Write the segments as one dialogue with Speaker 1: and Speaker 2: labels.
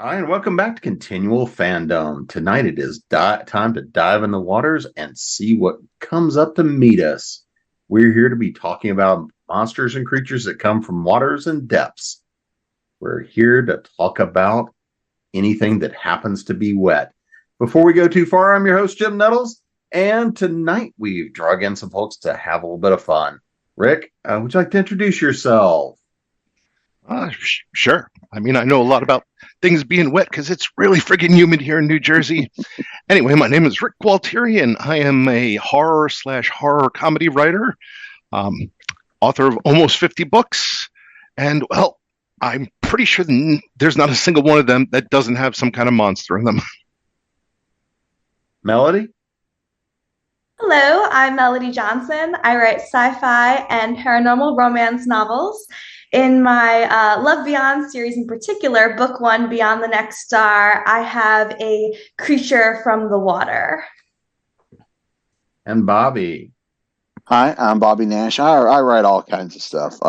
Speaker 1: Hi, and welcome back to Continual Fandom. Tonight it is time to dive in the waters and see what comes up to meet us. We're here to be talking about monsters and creatures that come from waters and depths. We're here to talk about anything that happens to be wet. Before we go too far, I'm your host, Jim Nettles, and tonight we've drug in some folks to have a little bit of fun. Rick, would you like to introduce yourself?
Speaker 2: Sure. I mean, I know a lot about things being wet because it's really friggin' humid here in New Jersey. Anyway, my name is Rick Gualteri, and I am a horror/horror comedy writer, um, author of almost 50 books. And, well, I'm pretty sure there's not a single one of them that doesn't have some kind of monster in them.
Speaker 1: Melody?
Speaker 3: Hello, I'm Melody Johnson. I write sci-fi and paranormal romance novels. In my Love Beyond series in particular, book one, Beyond the Next Star, I have a creature from the water.
Speaker 1: And Bobby.
Speaker 4: Hi, I'm Bobby Nash. I write all kinds of stuff,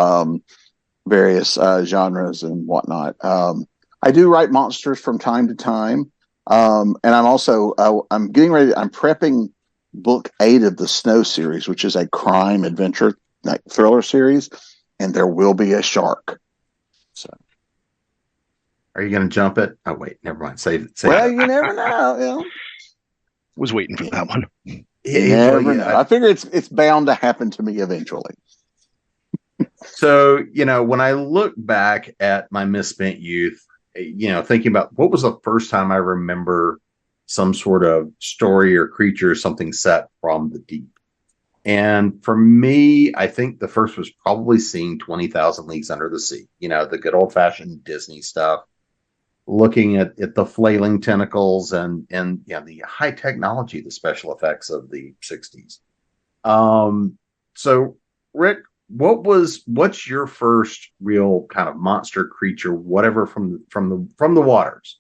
Speaker 4: various genres and whatnot. I do write monsters from time to time, and I'm getting ready. I'm prepping book 8 of the Snow series, which is a crime adventure like thriller series, and there will be a shark. So,
Speaker 1: Are you going to jump it? Oh, wait, never mind. Save it.
Speaker 4: well, you never know. You know?
Speaker 2: Was waiting for that one.
Speaker 4: You never know. I figure it's bound to happen to me eventually.
Speaker 1: So, when I look back at my misspent youth, thinking about what was the first time I remember some sort of story or creature, something set from the deep. And for me, I think the first was probably seeing 20,000 Leagues Under the Sea, the good old fashioned Disney stuff, looking at the flailing tentacles and the high technology, the special effects of the 60s. So Rick, what's your first real kind of monster creature, whatever from the waters,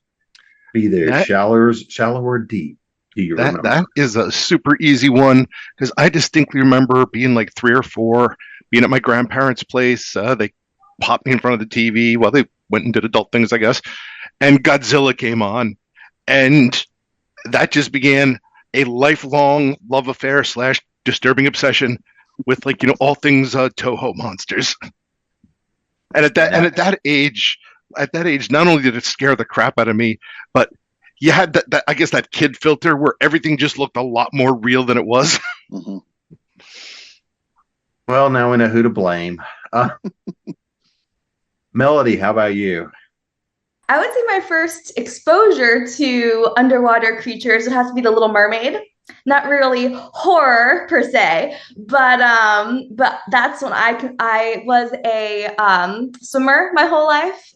Speaker 1: be there shallow or deep? Do you remember?
Speaker 2: That is a super easy one because I distinctly remember being like 3 or 4, being at my grandparents' place. They popped me in front of the TV while they went and did adult things, I guess. And Godzilla came on, and that just began a lifelong love affair / disturbing obsession with all things Toho monsters. And at that age, not only did it scare the crap out of me, but you had that I guess that kid filter where everything just looked a lot more real than it was.
Speaker 4: Mm-hmm.
Speaker 1: Well, now we know who to blame. Melody, how about you?
Speaker 3: I would say my first exposure to underwater creatures would have to be The Little Mermaid. Not really horror per se, but that's when I was a swimmer my whole life.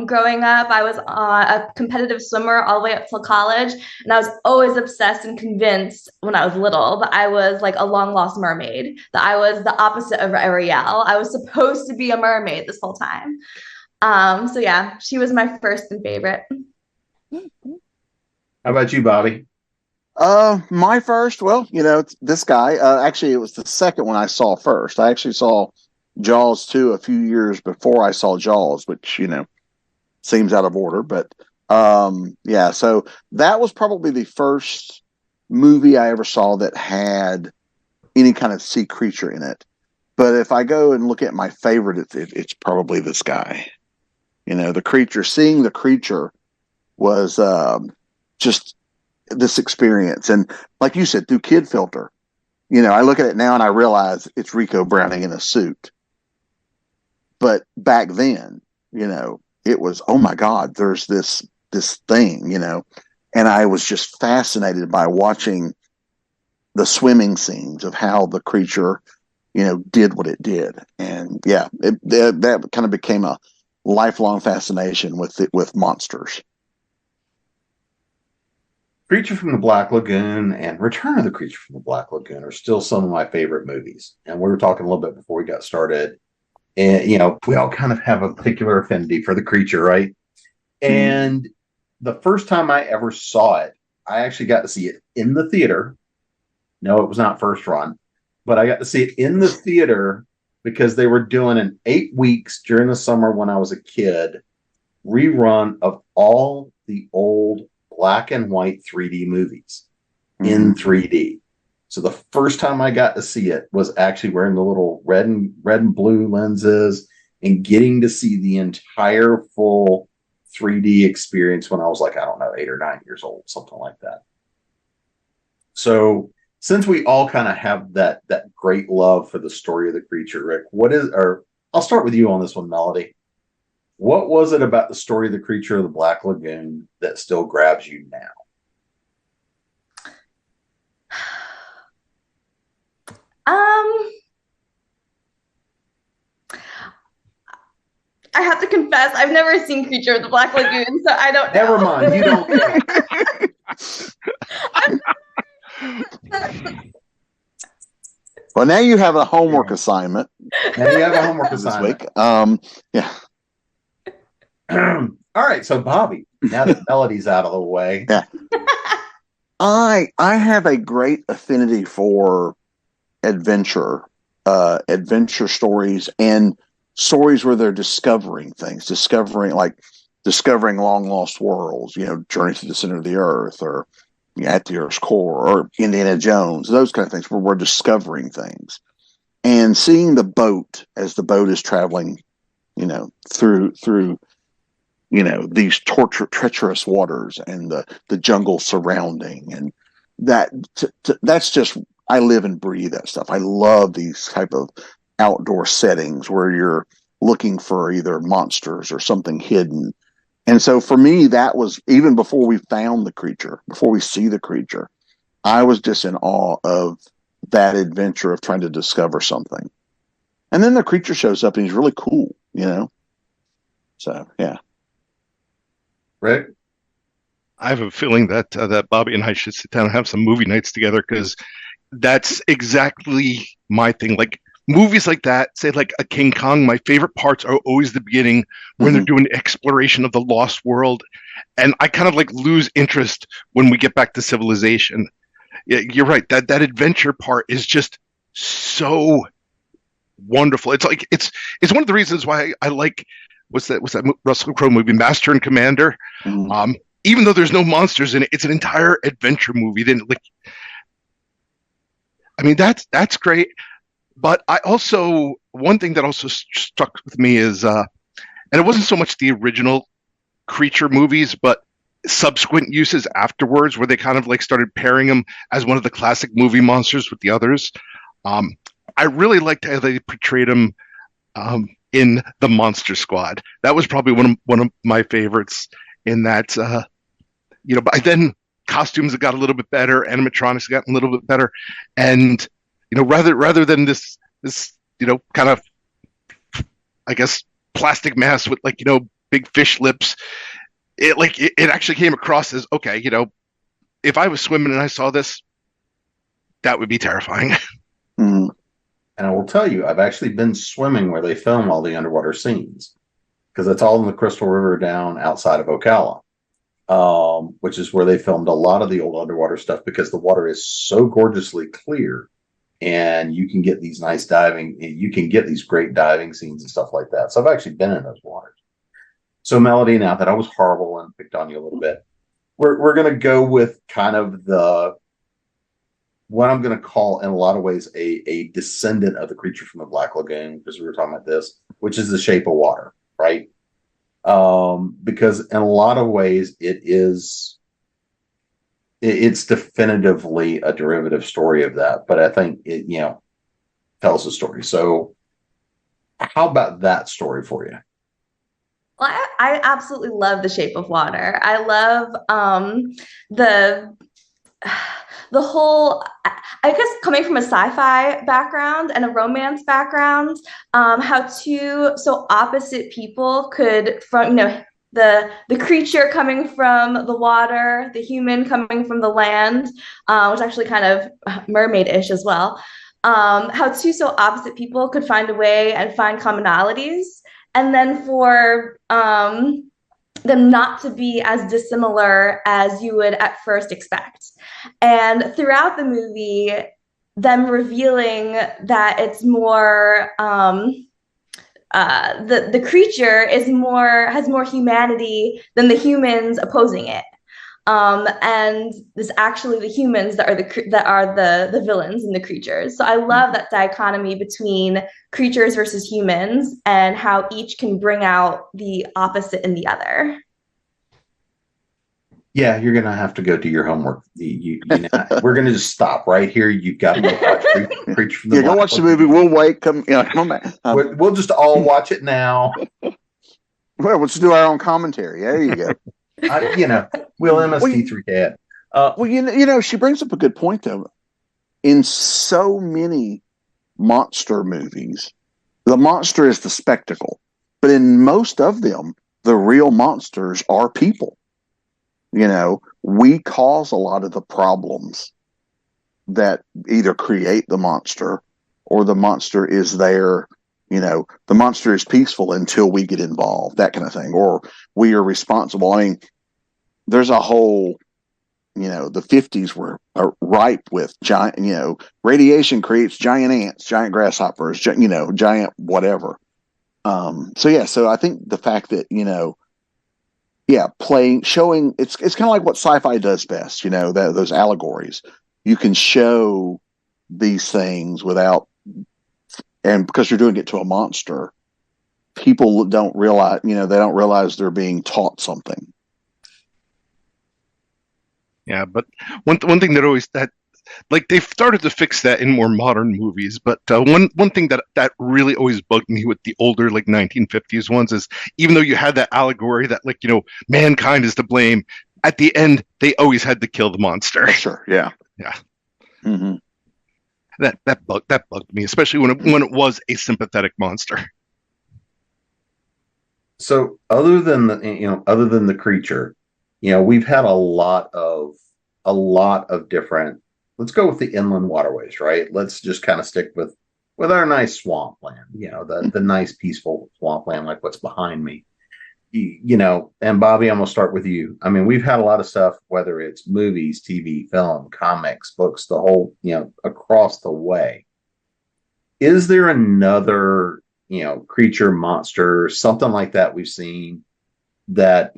Speaker 3: Growing up, I was a competitive swimmer all the way up till college, and I was always obsessed and convinced when I was little that I was like a long lost mermaid, that I was the opposite of Ariel. I was supposed to be a mermaid this whole time. So yeah, she was my first and favorite.
Speaker 1: How about you, Bobby?
Speaker 4: My first, well, it's this guy. Actually, it was the second one I saw first. I actually saw Jaws 2 a few years before I saw Jaws, which, seems out of order. But yeah, so that was probably the first movie I ever saw that had any kind of sea creature in it. But if I go and look at my favorite, it's probably this guy. The creature, seeing the creature was just this experience. And like you said, through kid filter, I look at it now and I realize it's Rico Browning in a suit. But back then, it was, oh my God, there's this thing, and I was just fascinated by watching the swimming scenes of how the creature, did what it did. And yeah, that kind of became a lifelong fascination with monsters.
Speaker 1: Creature from the Black Lagoon and Return of the Creature from the Black Lagoon are still some of my favorite movies. And we were talking a little bit before we got started. And, we all kind of have a particular affinity for the creature, right? And the first time I ever saw it, I actually got to see it in the theater. No, it was not first run, but I got to see it in the theater because they were doing an 8 weeks during the summer when I was a kid rerun of all the old black and white 3D movies in 3D. So the first time I got to see it was actually wearing the little red and blue lenses and getting to see the entire full 3D experience when I was like, I don't know, 8 or 9 years old, something like that. So since we all kind of have that great love for the story of the creature, Rick, I'll start with you on this one, Melody. What was it about the story of the creature of the Black Lagoon that still grabs you now?
Speaker 3: I have to confess, I've never seen Creature of the Black Lagoon, so I don't know.
Speaker 1: Never mind, you don't know.
Speaker 4: Well, now you have a homework assignment.
Speaker 1: Now you have a homework assignment.
Speaker 4: This week. Yeah.
Speaker 1: All right, so Bobby, now that Melody's out of the way.
Speaker 4: Yeah. I have a great affinity for adventure stories and stories where they're discovering things, discovering long lost worlds, Journey to the Center of the Earth, or At the Earth's Core, or Indiana Jones, those kind of things where we're discovering things. And seeing the boat as the boat is traveling, through these treacherous waters and the jungle surrounding, and that's just, I live and breathe that stuff. I love these type of outdoor settings where you're looking for either monsters or something hidden. And so for me, that was, even before we found the creature, before we see the creature, I was just in awe of that adventure of trying to discover something. And then the creature shows up and he's really cool, So, yeah.
Speaker 1: Rick?
Speaker 2: I have a feeling that that Bobby and I should sit down and have some movie nights together, because that's exactly my thing. Like movies like that, say like a King Kong, my favorite parts are always the beginning when they're doing exploration of the lost world. And I kind of like lose interest when we get back to civilization. Yeah, you're right. That adventure part is just so wonderful. It's like it's one of the reasons why I like what's that Russell Crowe movie, Master and Commander. Even though there's no monsters in it, it's an entire adventure movie. Then, that's great. But I also, one thing that also struck with me is, and it wasn't so much the original creature movies, but subsequent uses afterwards, where they kind of like started pairing them as one of the classic movie monsters with the others. I really liked how they portrayed them in the Monster Squad. That was probably one of my favorites. In that, but then costumes got a little bit better, animatronics got a little bit better, and rather than this kind of, I guess, plastic mask with big fish lips, it actually came across as, okay, if I was swimming and I saw this, that would be terrifying.
Speaker 1: And I will tell you, I've actually been swimming where they film all the underwater scenes, because it's all in the Crystal River down outside of Ocala, which is where they filmed a lot of the old underwater stuff, because the water is so gorgeously clear, and you can get these great diving scenes and stuff like that. So I've actually been in those waters. So Melody, now that I was horrible and picked on you a little bit, we're going to go with kind of what I'm going to call, in a lot of ways, a descendant of the creature from the Black Lagoon, because we were talking about this, which is The Shape of Water, right? Because in a lot of ways it's definitively a derivative story of that, but I think it tells the story. So how about that story for you?
Speaker 3: Well, I absolutely love The Shape of Water. I love the whole, I guess, coming from a sci-fi background and a romance background, how two so opposite people could, from the creature coming from the water, the human coming from the land, which is actually kind of mermaid-ish as well. How two so opposite people could find a way and find commonalities, and then for them not to be as dissimilar as you would at first expect. And throughout the movie, them revealing that it's more the creature has more humanity than the humans opposing it. And it's actually the humans that are the villains and the creatures. So I love that dichotomy between creatures versus humans and how each can bring out the opposite in the other.
Speaker 1: Yeah, you're gonna have to go do your homework. We're gonna just stop right here. You've got to go watch Preach from the
Speaker 4: Go watch the movie. We'll wait. Come back.
Speaker 1: We'll just all watch it now.
Speaker 4: Well, let's do our own commentary. There you go.
Speaker 1: We'll MST3K it.
Speaker 4: Well, she brings up a good point though. In so many monster movies, the monster is the spectacle, but in most of them, the real monsters are people. We cause a lot of the problems that either create the monster or the monster is there. The monster is peaceful until we get involved, that kind of thing, or we are responsible. I mean, there's a whole, the 50s were ripe with giant, radiation creates giant ants, giant grasshoppers, giant whatever. So I think the fact that, showing it's kind of like what sci-fi does best, those allegories. You can show these things and because you're doing it to a monster, people don't realize, they don't realize they're being taught something.
Speaker 2: Yeah, but one thing that they've started to fix that in more modern movies, but one thing that really always bugged me with the older 1950s ones is, even though you had that allegory that mankind is to blame, at the end they always had to kill the monster.
Speaker 4: Sure, yeah.
Speaker 2: Mm-hmm. That bugged me, especially when it was a sympathetic monster.
Speaker 1: So other than the creature, we've had a lot of different. Let's go with the inland waterways, right? Let's just kind of stick with our nice swampland, the nice peaceful swampland like what's behind me. And Bobby, I'm gonna start with you. I mean, we've had a lot of stuff, whether it's movies, TV, film, comics, books, the whole, across the way. Is there another, creature, monster, something like that we've seen that,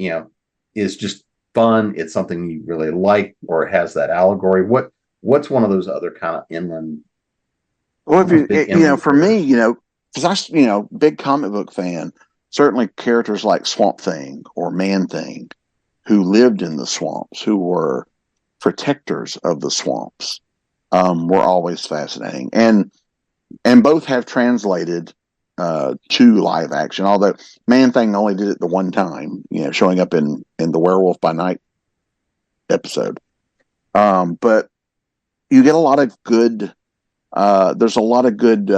Speaker 1: is just fun? It's something you really like, or it has that allegory. What's one of those other kind of inland?
Speaker 4: Well, for me, because big comic book fan, certainly characters like Swamp Thing or Man Thing, who lived in the swamps, who were protectors of the swamps, were always fascinating, and both have translated to live action. Although Man Thing only did it the one time, showing up in the Werewolf by Night episode. But you get a lot of good. There's a lot of good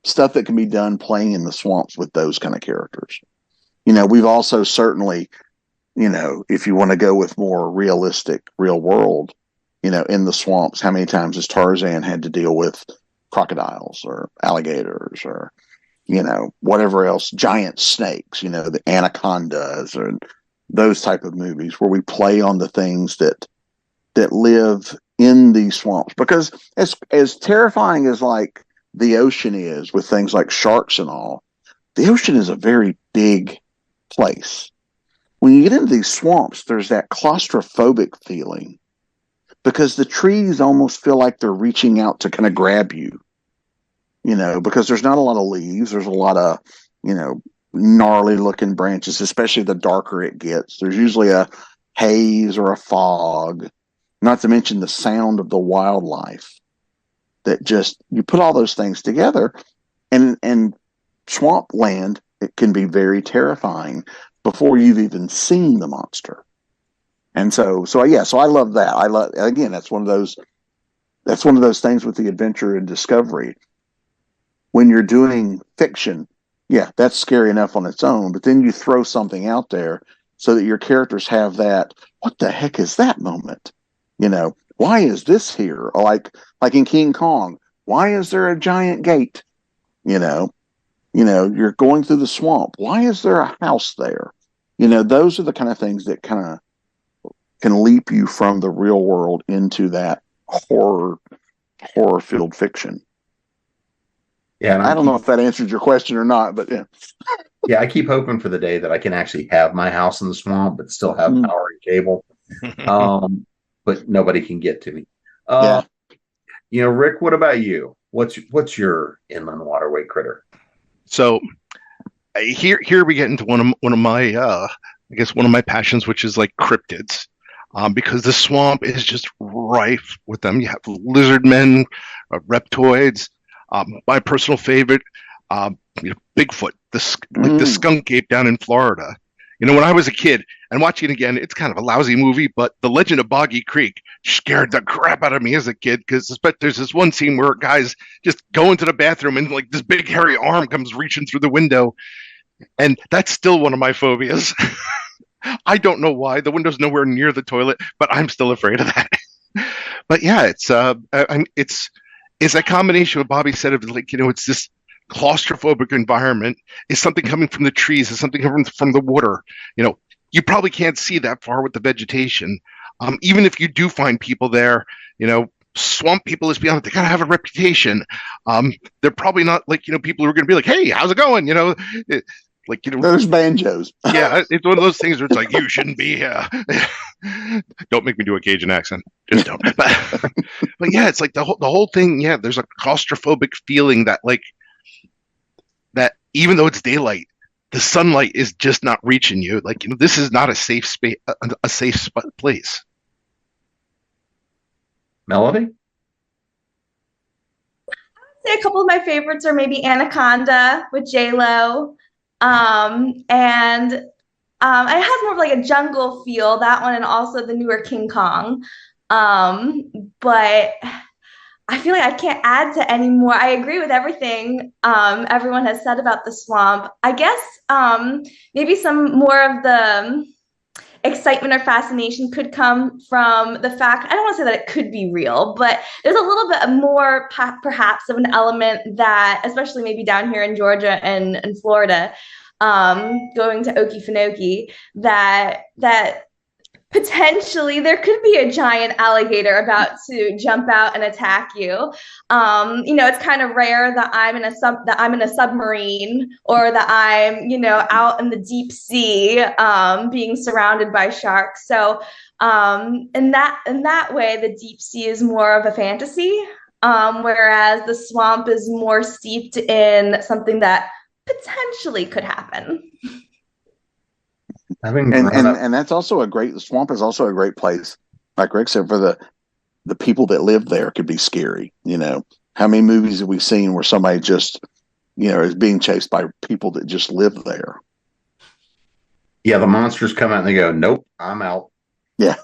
Speaker 4: stuff that can be done playing in the swamps with those kind of characters. We've also certainly, if you want to go with more realistic, real world, in the swamps, how many times has Tarzan had to deal with crocodiles or alligators or, whatever else, giant snakes, the anacondas, or those type of movies where we play on the things that live in these swamps. Because as terrifying as the ocean is with things like sharks and all, the ocean is a very big place. When you get into these swamps, there's that claustrophobic feeling because the trees almost feel like they're reaching out to kind of grab you, because there's not a lot of leaves. There's a lot of, gnarly looking branches, especially the darker it gets. There's usually a haze or a fog, not to mention the sound of the wildlife. That just, you put all those things together, and swampland, it can be very terrifying before you've even seen the monster. And so I love that. Again, that's one of those things with the adventure and discovery. When you're doing fiction, yeah, that's scary enough on its own, but then you throw something out there so that your characters have that, what the heck is that moment? Why is this here? Or like in King Kong, why is there a giant gate? You're going through the swamp. Why is there a house there? Those are the kind of things that kind of can leap you from the real world into that horror-filled fiction.
Speaker 1: Yeah, and
Speaker 4: I don't know if that answered your question or not, but yeah.
Speaker 1: yeah, I keep hoping for the day that I can actually have my house in the swamp, but still have power and cable. But nobody can get to me.
Speaker 4: Yeah.
Speaker 1: Rick, what about you? What's your inland waterway critter?
Speaker 2: So here we get into one of my I guess one of my passions, which is like cryptids. Because the swamp is just rife with them. You have lizard men, reptoids. My personal favorite, Bigfoot, like the skunk ape down in Florida. When I was a kid and watching it again, it's kind of a lousy movie, but The Legend of Boggy Creek scared the crap out of me as a kid because there's this one scene where guys just go into the bathroom and like this big hairy arm comes reaching through the window, and that's still one of my phobias. I don't know why. The window's nowhere near the toilet, but I'm still afraid of that. But yeah, it's a combination of what Bobby said of like, it's this claustrophobic environment. Is something coming from the trees? Is something coming from the water? You probably can't see that far with the vegetation. Even if you do find people there, swamp people, let's be honest, they kind of have a reputation. They're probably not like, people who are going to be like, hey, how's it going?
Speaker 4: There's banjos.
Speaker 2: Yeah, it's one of those things where it's like, you shouldn't be here. Don't make me do a Cajun accent. Just don't. But yeah, it's like the whole thing. Yeah, there's a claustrophobic feeling that that even though it's daylight, the sunlight is just not reaching you. Like, this is not a safe space, a safe place.
Speaker 1: Melody?
Speaker 3: I'd say a couple of my favorites are maybe Anaconda with J-Lo. And it has more of like a jungle feel, that one, and also the newer King Kong. But I feel like I can't add to any more. I agree with everything everyone has said about the swamp. I guess maybe some more of the excitement or fascination could come from the fact, I don't want to say that it could be real, but there's a little bit more perhaps of an element that, especially maybe down here in Georgia and Florida, going to Okefenokee, that potentially there could be a giant alligator about to jump out and attack you. It's kind of rare that I'm in a submarine, or that I'm, out in the deep sea, being surrounded by sharks. So in that way, the deep sea is more of a fantasy, whereas the swamp is more steeped in something that potentially could happen.
Speaker 4: And that's also the swamp is also a great place, like Rick said, for the people that live there. Could be scary. How many movies have we seen where somebody just is being chased by people that just live there?
Speaker 1: Yeah, the monsters come out and they go, nope, I'm out.
Speaker 4: Yeah.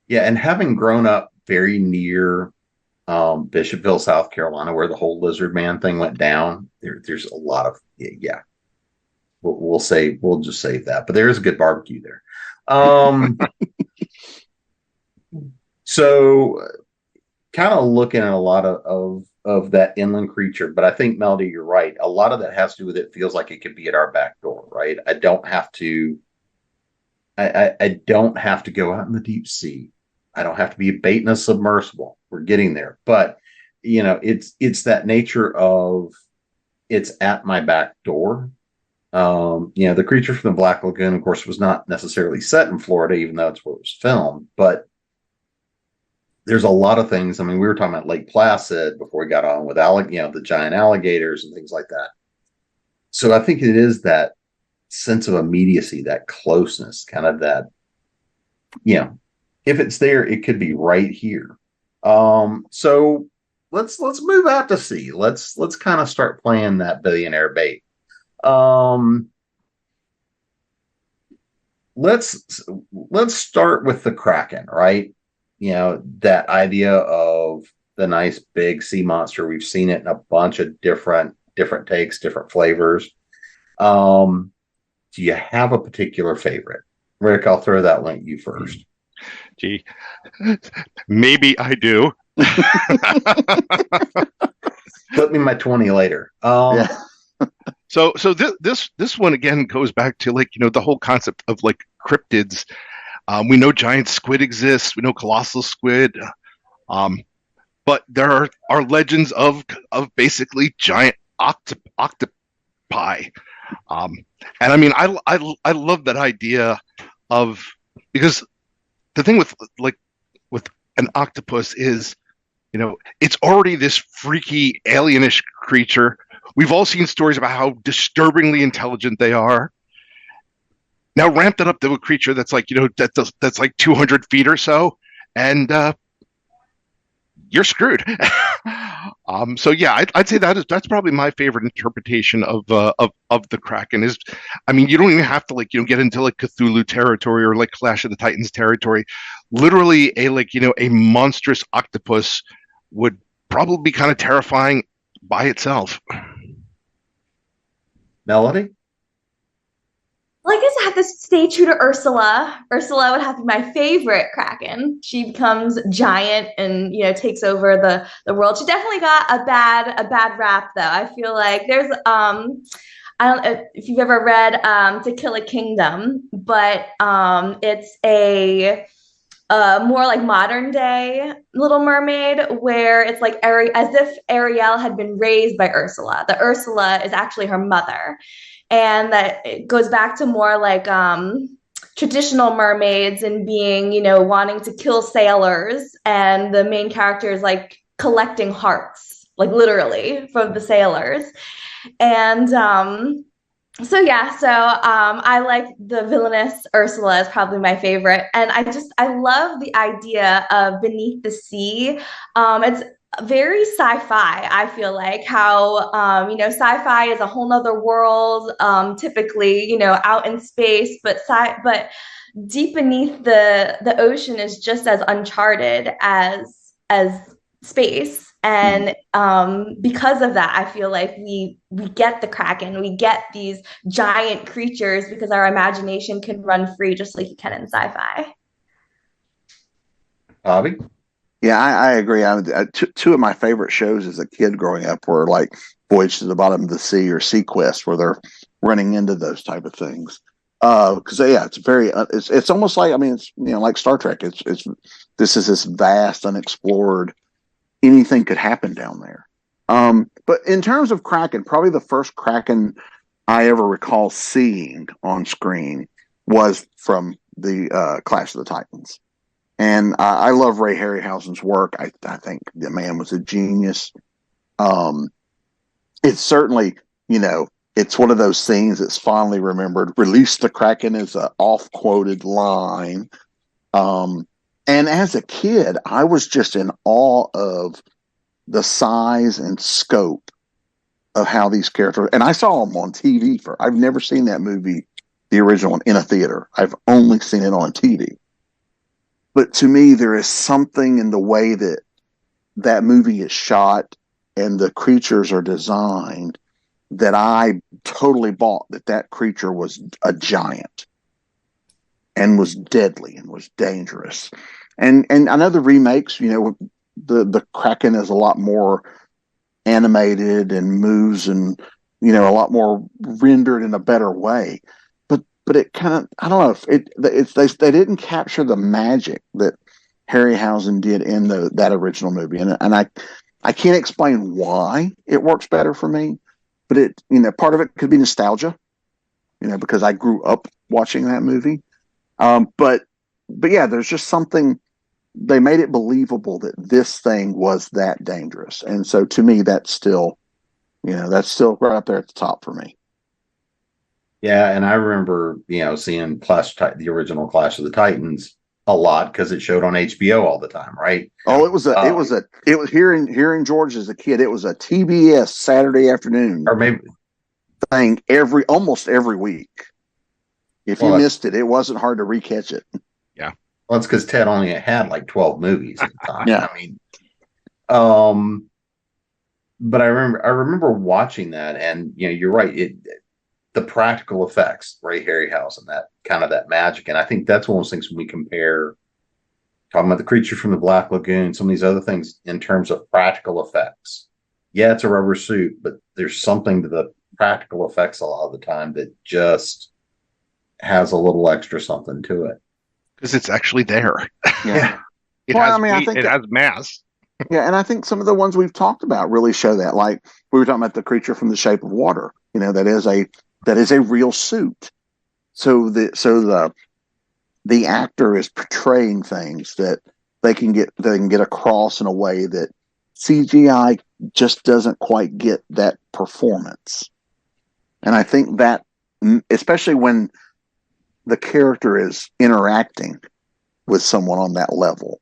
Speaker 1: Yeah, and having grown up very near Bishopville, South Carolina, where the whole lizard man thing went down, there's a lot of, yeah. We'll just save that, but there is a good barbecue there. So kind of looking at a lot of that inland creature, but I think, Melody, you're right. A lot of that has to do with it feels like it could be at our back door, right? I don't have to go out in the deep sea. I don't have to be baiting a submersible. We're getting there. But it's that nature of it's at my back door. The creature from the Black Lagoon, of course, was not necessarily set in Florida, even though it's where it was filmed. But there's a lot of things. I mean, we were talking about Lake Placid before we got on with the giant alligators and things like that. So I think it is that sense of immediacy, that closeness, kind of that, if it's there, it could be right here. So let's move out to sea. Let's kind of start playing that billionaire bait. Let's start with the Kraken, right? That idea of the nice big sea monster. We've seen it in a bunch of different takes, different flavors. Do you have a particular favorite? Rick, I'll throw that one at you first.
Speaker 2: Gee, maybe I do.
Speaker 1: Flip me my 20 later.
Speaker 4: Yeah.
Speaker 2: So this one again goes back to the whole concept of like cryptids. We know giant squid exists. We know colossal squid. but there are legends of basically giant octopi. And I mean, I love that idea of, because the thing with an octopus is, it's already this freaky alienish creature. We've all seen stories about how disturbingly intelligent they are. Now ramp that up to a creature that's like, that's like 200 feet or so, and you're screwed. So yeah, I'd say that's probably my favorite interpretation of the Kraken. Is, I mean, you don't even have to get into like Cthulhu territory or like Clash of the Titans territory. Literally a monstrous octopus would probably be kind of terrifying by itself.
Speaker 1: Melody?
Speaker 3: Well, I guess I have to stay true to Ursula. Ursula would have to be my favorite Kraken. She becomes giant and takes over the world. She definitely got a bad rap though. I feel like there's I don't know if you've ever read To Kill a Kingdom, but it's a more like modern day Little Mermaid, where it's like as if Ariel had been raised by Ursula. The Ursula is actually her mother. And that it goes back to more like traditional mermaids and being, wanting to kill sailors. And the main character is like collecting hearts, like literally from the sailors. And I like the villainous Ursula is probably my favorite. And I love the idea of Beneath the Sea. It's very sci-fi. I feel like how sci-fi is a whole nother world, typically out in space, but deep beneath the ocean is just as uncharted as space. And because of that, I feel like we get the Kraken, we get these giant creatures because our imagination can run free just like you can in sci-fi.
Speaker 1: Bobby?
Speaker 4: Yeah, I agree. Two of my favorite shows as a kid growing up were like Voyage to the Bottom of the Sea or Sequest, where they're running into those type of things. Because it's almost like, I mean, it's like Star Trek. This is this vast, unexplored. Anything could happen down there. But in terms of Kraken, probably the first Kraken I ever recall seeing on screen was from the Clash of the Titans. And I love Ray Harryhausen's work. I think the man was a genius. It's certainly, it's one of those scenes that's fondly remembered. Release the Kraken is an oft-quoted line. And as a kid, I was just in awe of the size and scope of how these characters, and I saw them on TV. I've never seen that movie, the original one, in a theater. I've only seen it on TV. But to me, there is something in the way that that movie is shot and the creatures are designed that I totally bought that creature was a giant and was deadly and was dangerous. And I know the remakes, the Kraken is a lot more animated and moves and, a lot more rendered in a better way. But it kind of, I don't know if they didn't capture the magic that Harryhausen did in that original movie. And I can't explain why it works better for me, but part of it could be nostalgia, because I grew up watching that movie. But yeah, there's just something, they made it believable that this thing was that dangerous. And so to me, that's still right up there at the top for me.
Speaker 1: Yeah, and I remember, seeing the original Clash of the Titans a lot because it showed on HBO all the time, right?
Speaker 4: Oh, it was here in Georgia as a kid. It was a TBS Saturday afternoon
Speaker 1: or maybe
Speaker 4: thing almost every week. If you missed it, it wasn't hard to recatch it.
Speaker 2: Yeah,
Speaker 1: well, it's because Ted only had like 12 movies at the time.
Speaker 4: Yeah,
Speaker 1: I mean, but I remember watching that, and you're right. The practical effects, Ray Harryhausen, that kind of that magic. And I think that's one of those things when we compare, talking about the creature from the Black Lagoon, some of these other things in terms of practical effects. Yeah, it's a rubber suit, but there's something to the practical effects a lot of the time that just has a little extra something to it.
Speaker 2: Because it's actually there.
Speaker 4: Yeah.
Speaker 2: It has mass.
Speaker 4: Yeah, and I think some of the ones we've talked about really show that. Like we were talking about the creature from the Shape of Water. That is a real suit. So the actor is portraying things that they can get across in a way that CGI just doesn't quite get that performance. And I think that, especially when the character is interacting with someone on that level,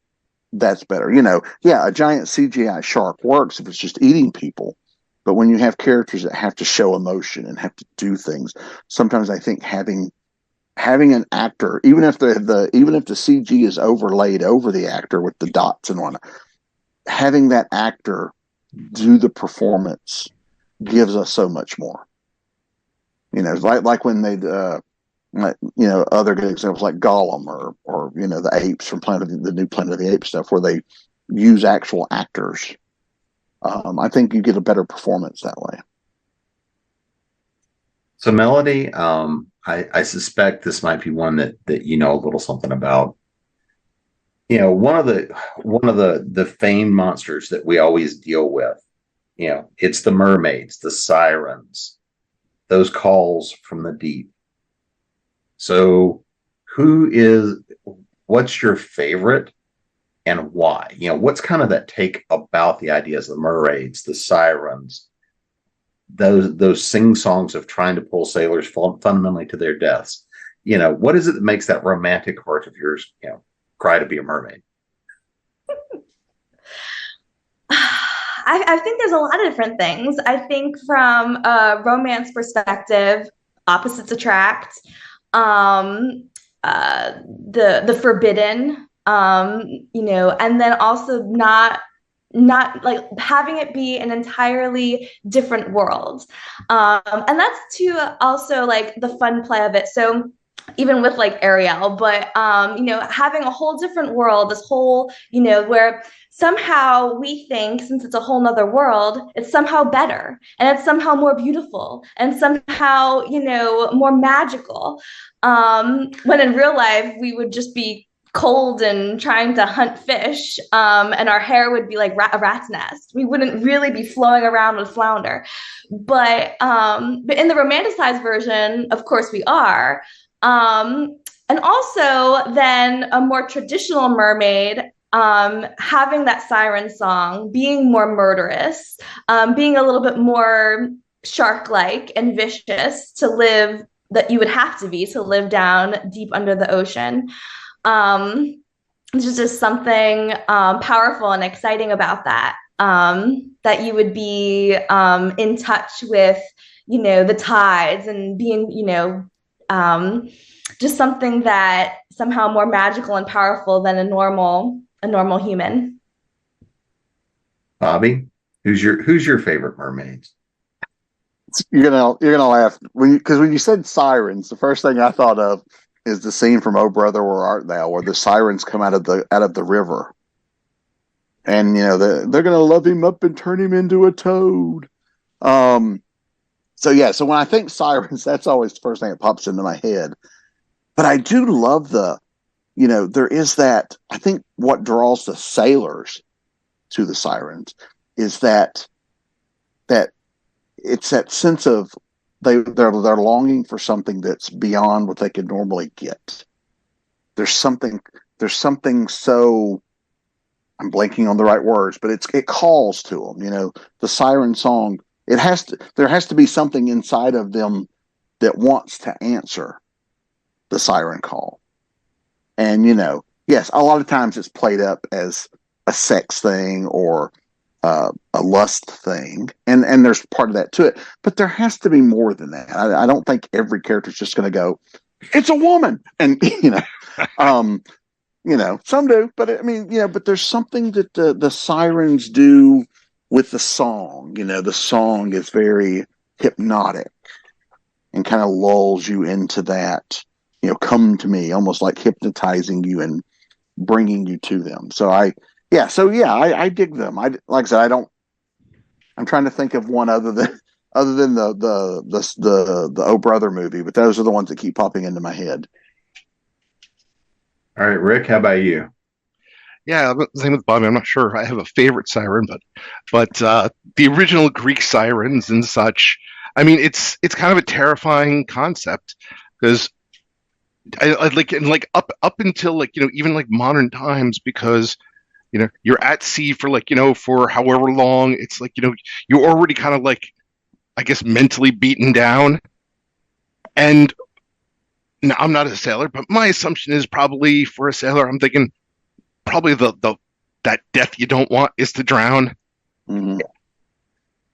Speaker 4: that's better. Yeah, a giant CGI shark works if it's just eating people. But when you have characters that have to show emotion and have to do things, sometimes I think having an actor, even if the CG is overlaid over the actor with the dots and whatnot, having that actor do the performance gives us so much more. Like when they other good examples like Gollum or the apes from the new Planet of the Apes stuff where they use actual actors. I think you get a better performance that way.
Speaker 1: So Melody, I suspect this might be one that you know a little something about. One of the famed monsters that we always deal with. It's the mermaids, the sirens, those calls from the deep. So, what's your favorite and why? What's kind of that take about the ideas of the mermaids, the sirens, those sing songs of trying to pull sailors fundamentally to their deaths? What is it that makes that romantic heart of yours, cry to be a mermaid?
Speaker 3: I think there's a lot of different things. I think from a romance perspective, opposites attract. The forbidden, and then also not like having it be an entirely different world. And that's too also like the fun play of it. So even with like Ariel, but having a whole different world, this whole, where somehow we think since it's a whole nother world, it's somehow better and it's somehow more beautiful and somehow, more magical. When in real life, we would just be cold and trying to hunt fish, and our hair would be like a rat's nest. We wouldn't really be flowing around with flounder. But in the romanticized version, of course, we are. And also then a more traditional mermaid, having that siren song, being more murderous, being a little bit more shark-like and vicious that you would have to live down deep under the ocean. There's just something powerful and exciting about that, that you would be in touch with, the tides and being, just something that somehow more magical and powerful than a normal human.
Speaker 1: Bobby, who's your favorite mermaid?
Speaker 4: You're gonna laugh because when you said sirens, the first thing I thought of is the scene from Oh Brother Where Art Thou, where the sirens come out of the river, and they're gonna love him up and turn him into a toad. So when I think sirens, that's always the first thing that pops into my head. But I do love there is that. I think what draws the sailors to the sirens is that it's that sense of they're longing for something that's beyond what they could normally get. There's something so, I'm blanking on the right words, but it calls to them. The siren song. There has to be something inside of them that wants to answer the siren call. And yes, a lot of times it's played up as a sex thing or a lust thing, and there's part of that to it, but there has to be more than that. I don't think every character is just going to go, it's a woman, and some do, but I mean, but there's something that the sirens do with the song. The song is very hypnotic and kind of lulls you into that, come to me, almost like hypnotizing you and bringing you to them. I dig them. Like I said, I'm trying to think of one other than the Oh Brother movie, but those are the ones that keep popping into my head.
Speaker 1: All right, Rick, how about you?
Speaker 2: Yeah, same with Bobby. I'm not sure I have a favorite siren, but the original Greek sirens and such. I mean, it's kind of a terrifying concept because I like and like up until like even like modern times because you're at sea for like for however long. It's like you're already kind of like I guess mentally beaten down. And now I'm not a sailor, but my assumption is probably for a sailor, I'm thinking probably the that death you don't want is to drown.
Speaker 4: Mm-hmm.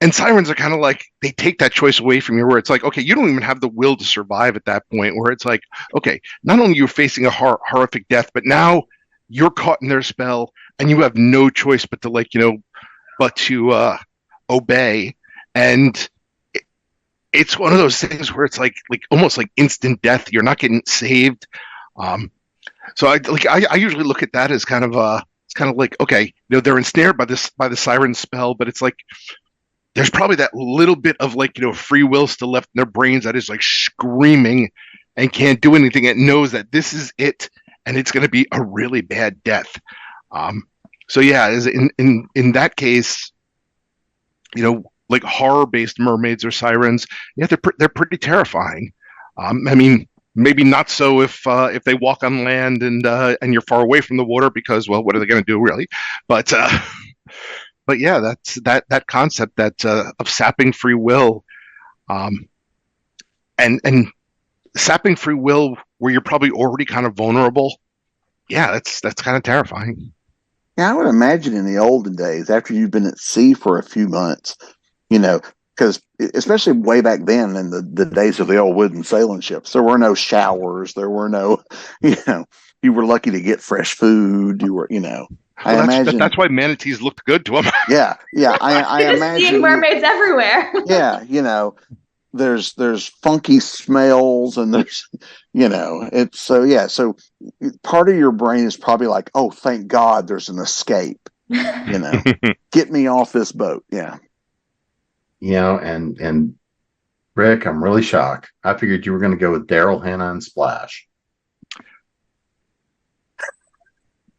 Speaker 2: And sirens are kind of like they take that choice away from you, where it's like, okay, you don't even have the will to survive at that point. Where it's like, okay, not only you're facing a horrific death, but now you're caught in their spell, and you have no choice but to like but to obey. And it's one of those things where it's like almost like instant death. You're not getting saved. So I usually look at that as kind of it's kind of like okay, they're ensnared by the siren spell, but it's like there's probably that little bit of like free will still left in their brains that is like screaming and can't do anything. It knows that this is it, and it's going to be a really bad death. So yeah, in that case, like horror based mermaids or sirens, yeah, they're pretty terrifying. I mean, maybe not so if they walk on land and you're far away from the water because, well, what are they going to do really? But yeah, that's that concept that of sapping free will, and sapping free will where you're probably already kind of vulnerable. Yeah, that's kind of terrifying.
Speaker 4: Yeah, I would imagine in the olden days, after you've been at sea for a few months, because especially way back then in the days of the old wooden sailing ships, there were no showers, there were no, you were lucky to get fresh food. You were, I imagine
Speaker 2: that's why manatees looked good to them.
Speaker 4: Yeah. I imagine
Speaker 3: seeing mermaids everywhere.
Speaker 4: Yeah, there's funky smells and there's, it's so yeah. So part of your brain is probably like, oh, thank God there's an escape. Get me off this boat. Yeah.
Speaker 1: And Rick, I'm really shocked. I figured you were going to go with Daryl Hannah and Splash.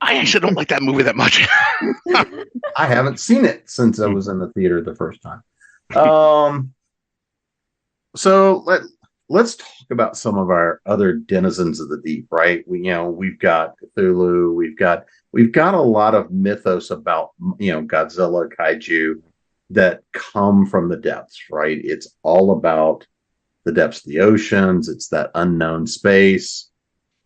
Speaker 2: I actually don't like that movie that much.
Speaker 1: I haven't seen it since I was in the theater the first time. So let's talk about some of our other denizens of the deep, right? We've got Cthulhu, we've got a lot of mythos about Godzilla, kaiju that come from the depths, right? It's all about the depths of the oceans. It's that unknown space.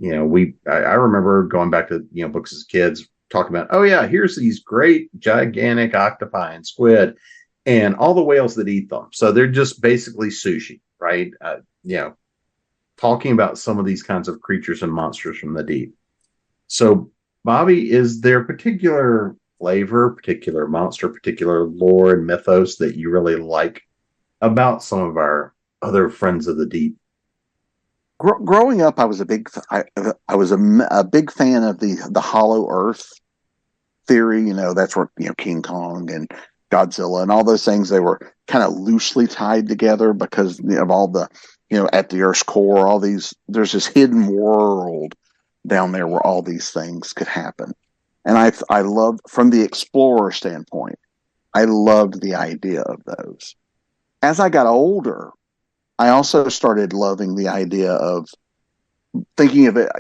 Speaker 1: I remember going back to books as kids talking about, oh yeah, here's these great gigantic octopi and squid and all the whales that eat them. So they're just basically sushi, right? Talking about some of these kinds of creatures and monsters from the deep. So Bobby, is there particular flavor, particular monster, particular lore and mythos that you really like about some of our other friends of the deep?
Speaker 4: Growing up, I was a big fan of the Hollow Earth theory. That's where King Kong and Godzilla and all those things, they were kind of loosely tied together because of all the at the Earth's core, all these, there's this hidden world down there where all these things could happen. And I loved, from the explorer standpoint, I loved the idea of those. As I got older, I also started loving the idea of thinking of it,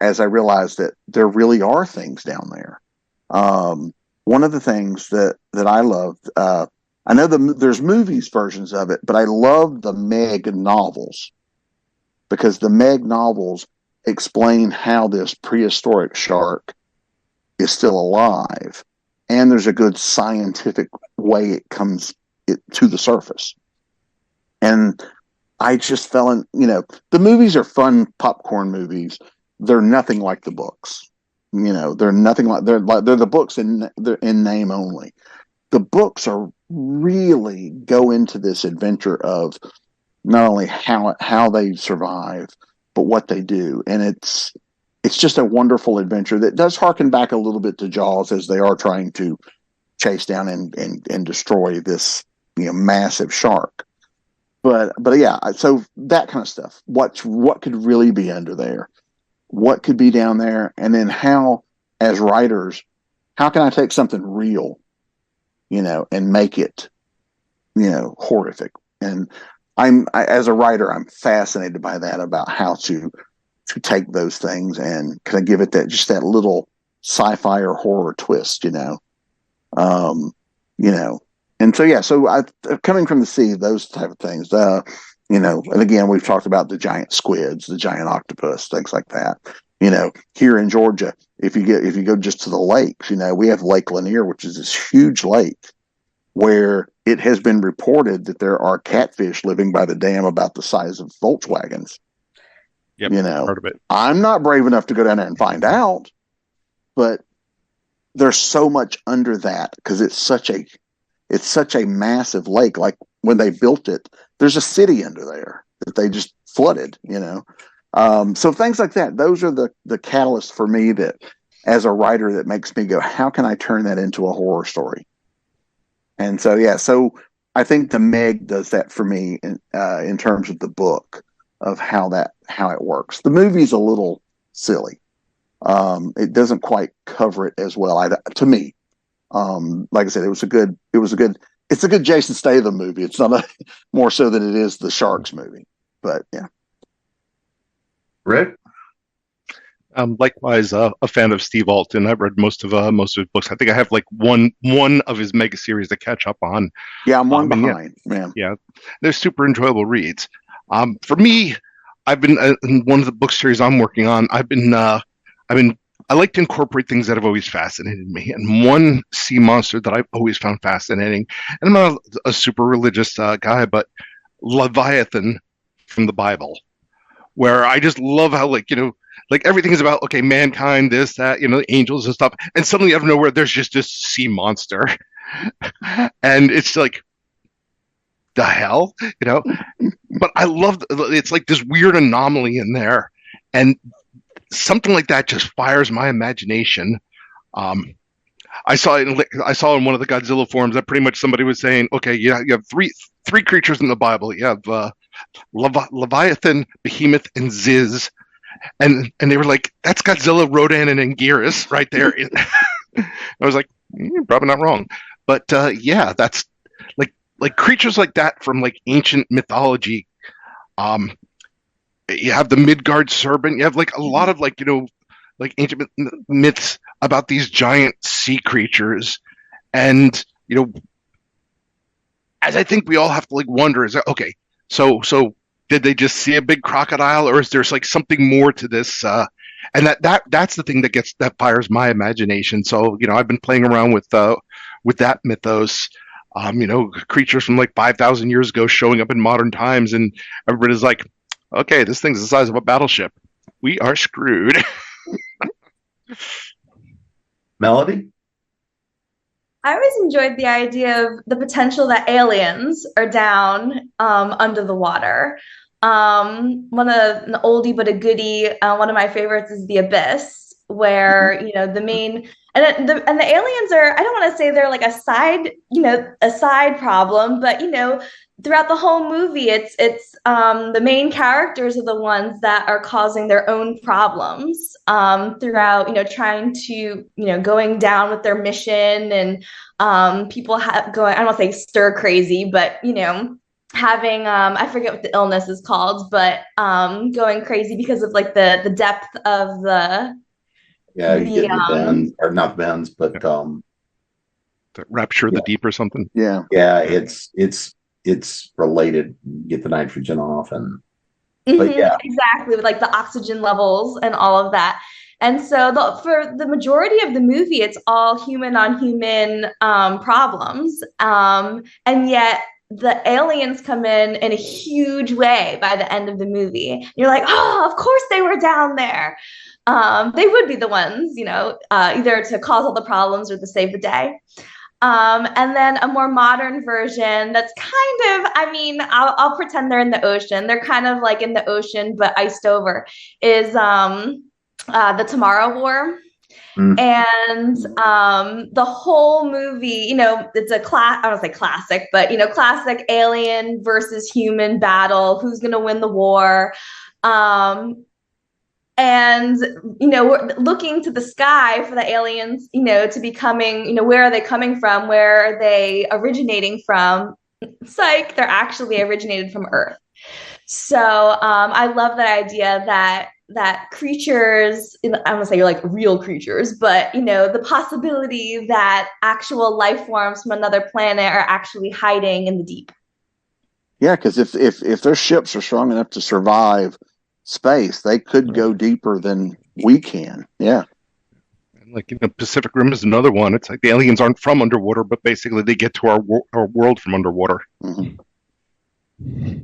Speaker 4: as I realized that there really are things down there. One of the things that I loved, I know there's movies versions of it, but I love the Meg novels because the Meg novels explain how this prehistoric shark is still alive, and there's a good scientific way it comes to the surface. And I just fell in, the movies are fun popcorn movies. They're nothing like the books. They're nothing like, they're the books they're in name only. The books are really go into this adventure of not only how they survive, but what they do. And it's just a wonderful adventure that does harken back a little bit to Jaws, as they are trying to chase down and destroy this massive shark. But yeah, so that kind of stuff. What could really be under there? What could be down there? And then how, as writers, how can I take something real, and make it, horrific? And as a writer, I'm fascinated by that, about how to take those things and kind of give it that little sci-fi or horror twist, um, you know, and so yeah, so coming from the sea, those type of things, and again, we've talked about the giant squids, the giant octopus, things like that. Here in Georgia, if you go just to the lakes, we have Lake Lanier, which is this huge lake where it has been reported that there are catfish living by the dam about the size of Volkswagens.
Speaker 2: Yep, part of it.
Speaker 4: I'm not brave enough to go down there and find out, but there's so much under that because it's such a massive lake. Like when they built it, there's a city under there that they just flooded. So things like that. Those are the catalysts for me that, as a writer, that makes me go, how can I turn that into a horror story? And so yeah, so I think the Meg does that for me in terms of the book, of how it works. The movie's a little silly. It doesn't quite cover it as well, to me. Like I said, it's a good Jason Statham movie. It's not more so than it is the Sharks movie, but yeah.
Speaker 1: Rick?
Speaker 2: Likewise, a fan of Steve Alton. I've read most of his books. I think I have like one of his mega series to catch up on.
Speaker 4: Yeah, I'm one behind, man.
Speaker 2: Yeah, they're super enjoyable reads. For me, I've been in one of the book series I'm working on. I like to incorporate things that have always fascinated me, and one sea monster that I've always found fascinating. And I'm not a super religious guy, but Leviathan from the Bible, where I just love how like everything is about, okay, mankind, this, that, angels and stuff, and suddenly out of nowhere there's just this sea monster, and it's like, the hell, but I love it's like this weird anomaly in there, and something like that just fires my imagination. I saw in one of the Godzilla forums that pretty much somebody was saying, okay, you have three creatures in the Bible. You have Leviathan, Behemoth, and Ziz, and they were like, that's Godzilla, Rodan, and Anguirus right there. I was like, probably not wrong, but yeah, that's like creatures like that from like ancient mythology. You have the Midgard serpent. You have like a lot of like ancient myths about these giant sea creatures, and as I think we all have to like wonder, is that okay? So did they just see a big crocodile, or is there like something more to this? And that's the thing that fires my imagination. So I've been playing around with that mythos. Creatures from like 5,000 years ago showing up in modern times, and everybody's like, okay, this thing's the size of a battleship. We are screwed.
Speaker 1: Melody?
Speaker 3: I always enjoyed the idea of the potential that aliens are down under the water. An oldie but a goodie. One of my favorites is The Abyss, where the main and the aliens are, I don't want to say they're like a side problem, but throughout the whole movie, it's the main characters are the ones that are causing their own problems throughout, trying to, going down with their mission, and people going, I don't want to say stir crazy, but, having, I forget what the illness is called, but going crazy because of like the depth of the,
Speaker 1: yeah, you get the bends, or not bends, but
Speaker 2: the Rapture of the Deep or something.
Speaker 4: Yeah,
Speaker 1: it's related. Get the nitrogen off, and but yeah,
Speaker 3: exactly, with like the oxygen levels and all of that. And so for the majority of the movie, it's all human on human problems, and yet the aliens come in a huge way by the end of the movie. You're like, oh, of course they were down there. They would be the ones, either to cause all the problems or to save the day. And then a more modern version that's kind of, I'll pretend they're in the ocean. They're kind of like in the ocean, but iced over, is the Tomorrow War. And the whole movie, it's a I don't say classic, but classic alien versus human battle. Who's going to win the war? And, we're looking to the sky for the aliens, to be coming, where are they coming from? Where are they originating from? Psych, they're actually originated from Earth. So I love that idea that creatures, I don't want to say like real creatures, but the possibility that actual life forms from another planet are actually hiding in the deep.
Speaker 4: Yeah, because if their ships are strong enough to survive space, they could go deeper than we can. Yeah.
Speaker 2: Like Pacific Rim is another one. It's like the aliens aren't from underwater, but basically they get to our world from underwater.
Speaker 4: Mm-hmm.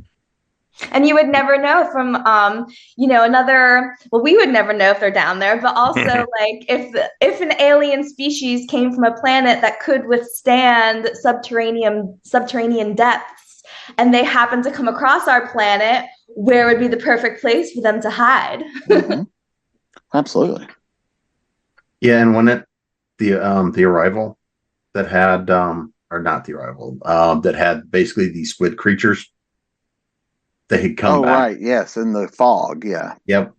Speaker 3: And you would never know from, another. Well, we would never know if they're down there. But also, like, if an alien species came from a planet that could withstand subterranean depths, and they happen to come across our planet, where would be the perfect place for them to hide?
Speaker 4: Mm-hmm. Absolutely.
Speaker 1: Yeah, and when the arrival that had or not the arrival that had basically these squid creatures, they had come back.
Speaker 4: Right, yes, in the fog, yeah.
Speaker 1: Yep.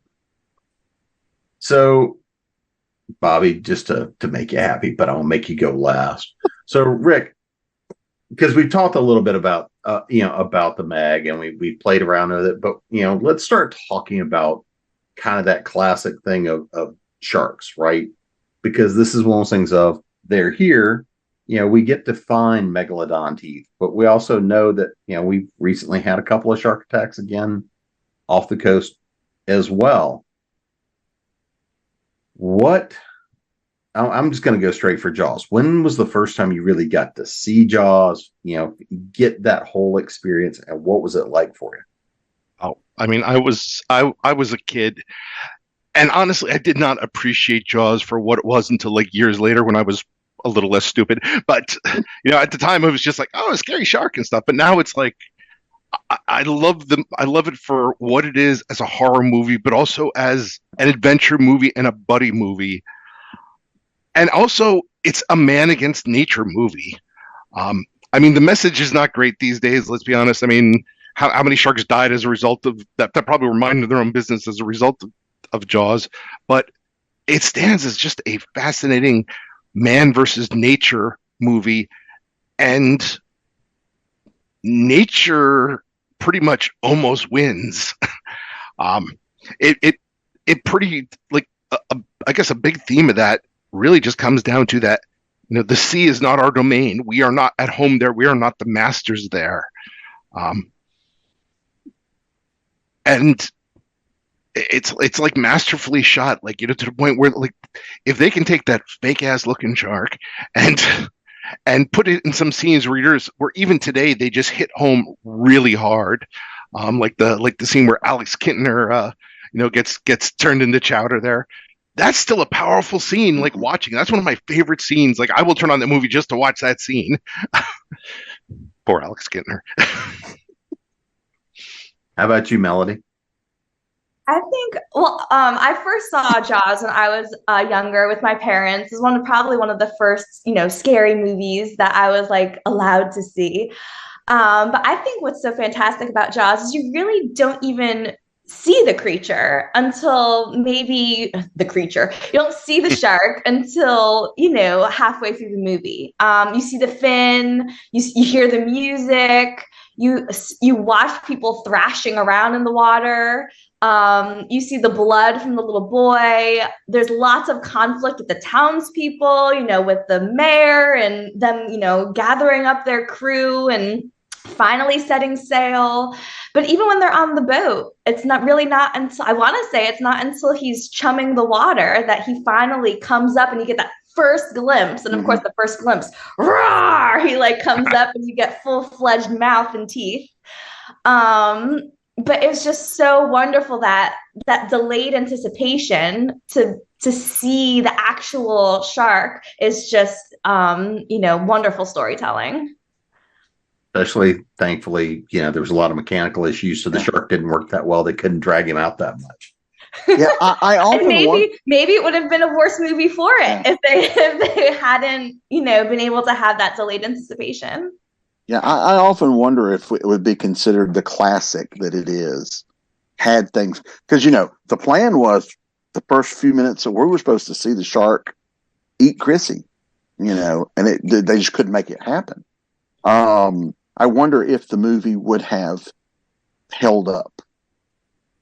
Speaker 1: So, Bobby, just to make you happy, but I'll make you go last. So, Rick, because we've talked a little bit about about the Meg, and we played around with it, but let's start talking about kind of that classic thing of sharks, right? Because this is one of those things of they're here. We get to find megalodon teeth, but we also know that we've recently had a couple of shark attacks again off the coast as well. I'm just going to go straight for Jaws. When was the first time you really got to see Jaws, get that whole experience, and what was it like for you?
Speaker 2: Oh, I mean, I was a kid, and honestly, I did not appreciate Jaws for what it was until like years later when I was a little less stupid. But at the time, it was just like, oh, a scary shark and stuff. But now it's like, I love them. I love it for what it is as a horror movie, but also as an adventure movie and a buddy movie. And also, it's a man against nature movie. I mean, the message is not great these days. Let's be honest. I mean, how many sharks died as a result of that? That probably were minding their own business as a result of Jaws. But it stands as just a fascinating man versus nature movie, and nature pretty much almost wins. It pretty like I guess a big theme of that really just comes down to that the sea is not our domain. We are not at home there. We are not the masters there. And it's like masterfully shot, like to the point where like if they can take that fake ass looking shark and put it in some scenes where even today they just hit home really hard, like the scene where Alex Kintner gets turned into chowder there. That's still a powerful scene, like watching. That's one of my favorite scenes. Like I will turn on that movie just to watch that scene. Poor Alex Kintner.
Speaker 1: How about you, Melody?
Speaker 3: I think, well, I first saw Jaws when I was younger with my parents. It was probably one of the first, scary movies that I was like allowed to see. But I think what's so fantastic about Jaws is you really don't even see the creature until maybe the creature. You don't see the shark until, halfway through the movie. You see the fin, you hear the music, you watch people thrashing around in the water. You see the blood from the little boy. There's lots of conflict with the townspeople, with the mayor and them, gathering up their crew and finally setting sail. But even when they're on the boat, it's not until, I want to say it's not until he's chumming the water that he finally comes up and you get that first glimpse. And of course, the first glimpse, roar, he like comes up and you get full-fledged mouth and teeth. But it's just so wonderful that delayed anticipation to see the actual shark is just, wonderful storytelling.
Speaker 1: Especially, thankfully, there was a lot of mechanical issues, so the shark didn't work that well. They couldn't drag him out that much.
Speaker 4: Yeah, I often
Speaker 3: maybe it would have been a worse movie for it if they hadn't, been able to have that delayed anticipation.
Speaker 4: Yeah, I often wonder if it would be considered the classic that it is. Had things, because the plan was the first few minutes of where we were supposed to see the shark eat Chrissy, and they just couldn't make it happen. I wonder if the movie would have held up,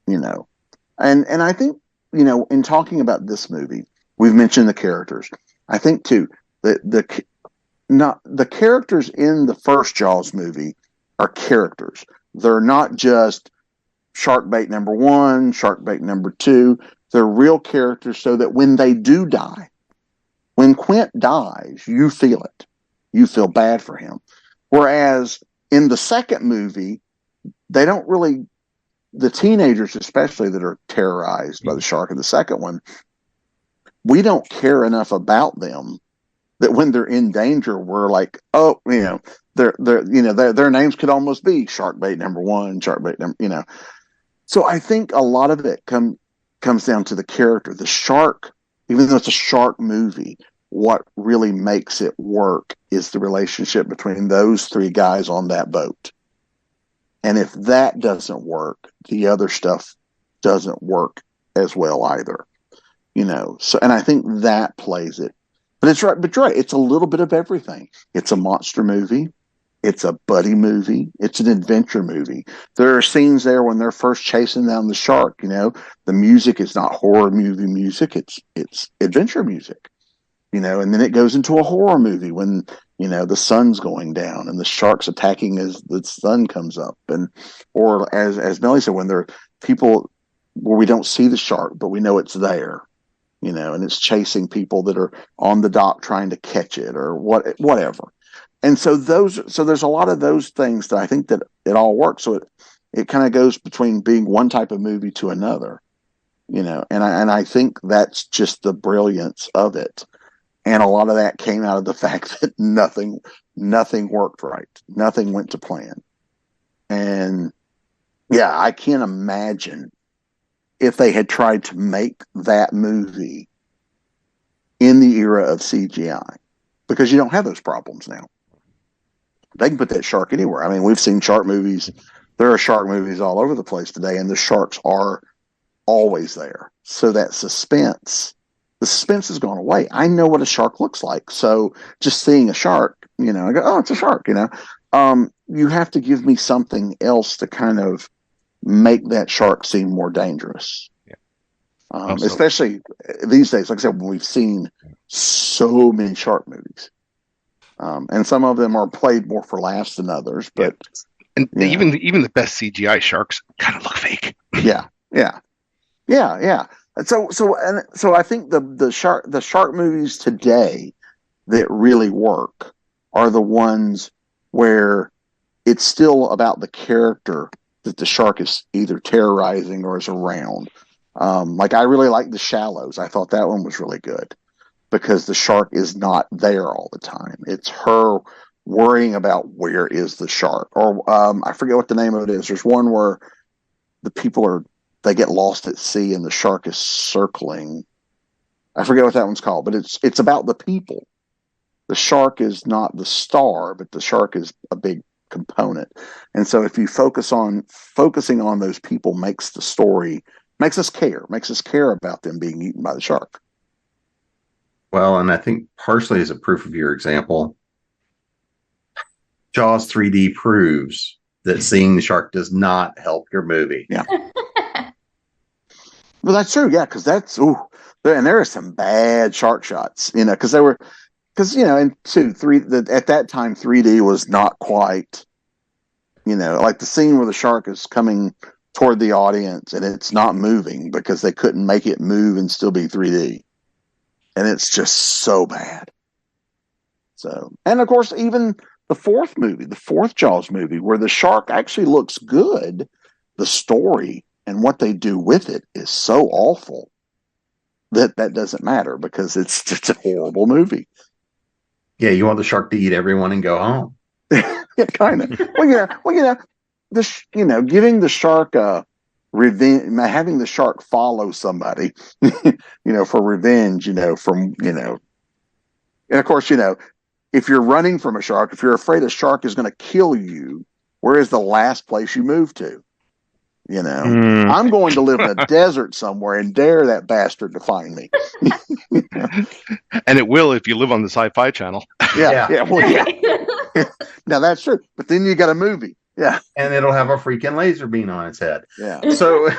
Speaker 4: and I think, in talking about this movie, we've mentioned the characters. I think too that the characters in the first Jaws movie are characters. They're not just shark bait number one, shark bait number two. They're real characters, so that when they do die, when Quint dies, you feel it. You feel bad for him. Whereas in the second movie, they don't really, the teenagers especially that are terrorized by the shark in the second one, we don't care enough about them that when they're in danger, we're like, oh, their names could almost be shark bait number one, shark bait number, So I think a lot of it comes down to the character. The shark, even though it's a shark movie, what really makes it work is the relationship between those three guys on that boat. And if that doesn't work, the other stuff doesn't work as well either. So, and I think that plays it. But it's right. But you're right. It's a little bit of everything. It's a monster movie. It's a buddy movie. It's an adventure movie. There are scenes there when they're first chasing down the shark. The music is not horror movie music. It's adventure music. And then it goes into a horror movie when the sun's going down and the shark's attacking as the sun comes up, or as Melly said, when there are people where we don't see the shark but we know it's there. And it's chasing people that are on the dock trying to catch it or whatever. And so there's a lot of those things that I think that it all works. So it kind of goes between being one type of movie to another, and I think that's just the brilliance of it. And a lot of that came out of the fact that nothing worked right. Nothing went to plan. And yeah, I can't imagine if they had tried to make that movie in the era of CGI, because you don't have those problems now. They can put that shark anywhere. I mean, we've seen shark movies. There are shark movies all over the place today, and the sharks are always there. So that the suspense has gone away. I know what a shark looks like. So just seeing a shark, I go, oh, it's a shark, You have to give me something else to kind of make that shark seem more dangerous. Yeah. Especially these days, like I said, when we've seen so many shark movies. And some of them are played more for laughs than others, but
Speaker 2: even the best CGI sharks kind of look fake.
Speaker 4: Yeah. So I think the shark movies today that really work are the ones where it's still about the character that the shark is either terrorizing or is around. Like I really like The Shallows. I thought that one was really good because the shark is not there all the time. It's her worrying about where is the shark. Or I forget what the name of it is. There's one where the people they get lost at sea and the shark is circling. I forget what that one's called, but it's about the people. The shark is not the star, but the shark is a big component. And so if you focusing on those people makes us care about them being eaten by the shark.
Speaker 1: Well, and I think partially as a proof of your example, Jaws 3D proves that seeing the shark does not help your movie.
Speaker 4: Yeah. Well, that's true. Yeah. Cause and there are some bad shark shots, at that time, 3D was not quite, like the scene where the shark is coming toward the audience and it's not moving because they couldn't make it move and still be 3D. And it's just so bad. So, and of course, even the fourth Jaws movie, where the shark actually looks good, the story and what they do with it is so awful that doesn't matter because it's just a horrible movie.
Speaker 1: Yeah, you want the shark to eat everyone and go home.
Speaker 4: Yeah, kind of. Giving the shark revenge, having the shark follow somebody, for revenge, and of course, if you're running from a shark, if you're afraid a shark is going to kill you, where is the last place you move to? You know, I'm going to live in a desert somewhere and dare that bastard to find me.
Speaker 2: And it will if you live on the Sci-Fi Channel.
Speaker 4: Yeah. Well, yeah. Now that's true. But then you got a movie. Yeah.
Speaker 1: And it'll have a freaking laser beam on its head.
Speaker 4: Yeah.
Speaker 1: So I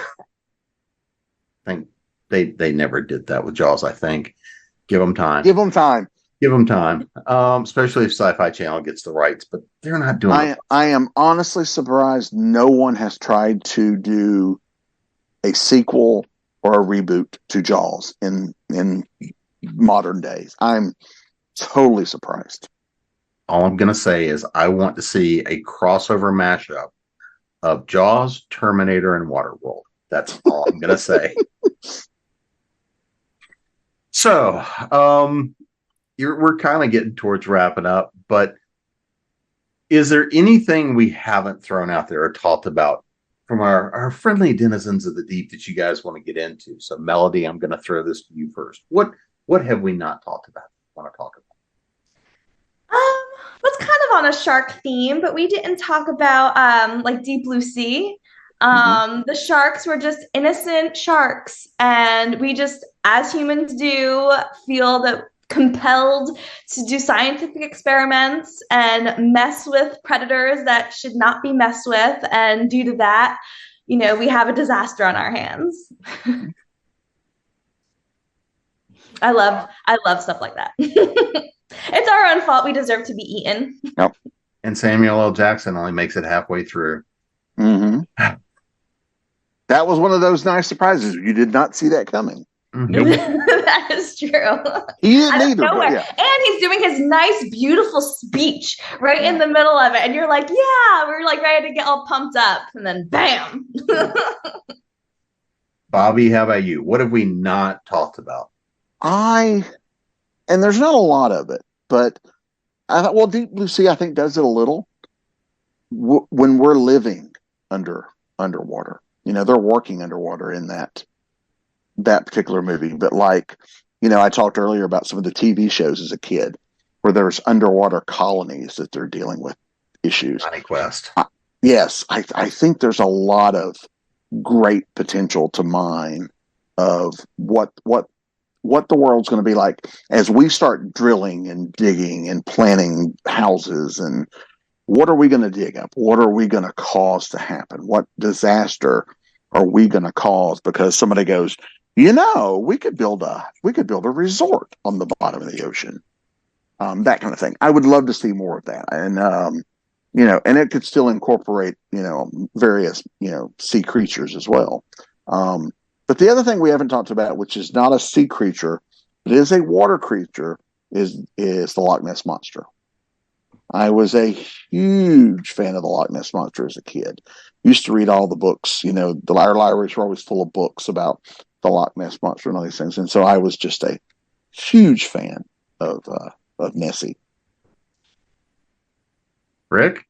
Speaker 1: think they never did that with Jaws, I think. Give them time.
Speaker 4: Give them time.
Speaker 1: Give them time. Especially if Sci-Fi Channel gets the rights, but they're not doing it.
Speaker 4: I am honestly surprised no one has tried to do a sequel or a reboot to Jaws in modern days. I'm totally surprised.
Speaker 1: All I'm going to say is I want to see a crossover mashup of Jaws, Terminator, and Waterworld. That's all I'm going to say. So, we're kind of getting towards wrapping up, but is there anything we haven't thrown out there or talked about from our friendly denizens of the deep that you guys want to get into? So, Melody, I'm going to throw this to you first. What have we not talked about? Want to talk about?
Speaker 3: That's kind of on a shark theme, but we didn't talk about like Deep Blue Sea. The sharks were just innocent sharks, and we just, as humans do, feel that compelled to do scientific experiments and mess with predators that should not be messed with, and due to that, you know, we have a disaster on our hands. I love stuff like that. It's our own fault. We deserve to be eaten.
Speaker 4: Yep.
Speaker 1: And Samuel L. Jackson only makes it halfway through.
Speaker 4: That was one of those nice surprises. You did not see that coming.
Speaker 1: Nope.
Speaker 3: That is true.
Speaker 4: He didn't either. Yeah.
Speaker 3: And he's doing his nice, beautiful speech right in the middle of it. And you're like, yeah, we're like ready to get all pumped up. And then bam.
Speaker 1: Bobby, how about you? What have we not talked about?
Speaker 4: And there's not a lot of it, but I thought, well, Deep Blue Sea, I think, does it a little. When we're living underwater, you know, they're working underwater in that particular movie. But like, you know, I talked earlier about some of the TV shows as a kid where there's underwater colonies that they're dealing with issues.
Speaker 1: Johnny Quest.
Speaker 4: Yes, I think there's a lot of great potential to mine of what the world's going to be like as we start drilling and digging and planning houses. And what are we going to dig up? What are we going to cause to happen? What disaster are we going to cause because somebody goes, you know, we could build a resort on the bottom of the ocean. That kind of thing. I would love to see more of that. And, you know, and it could still incorporate, you know, various, you know, sea creatures as well. But the other thing we haven't talked about, which is not a sea creature, but is a water creature, is the Loch Ness Monster. I was a huge fan of the Loch Ness Monster as a kid. Used to read all the books. You know, our libraries were always full of books about the Loch Ness Monster and all these things. And so I was just a huge fan of Nessie.
Speaker 1: Rick?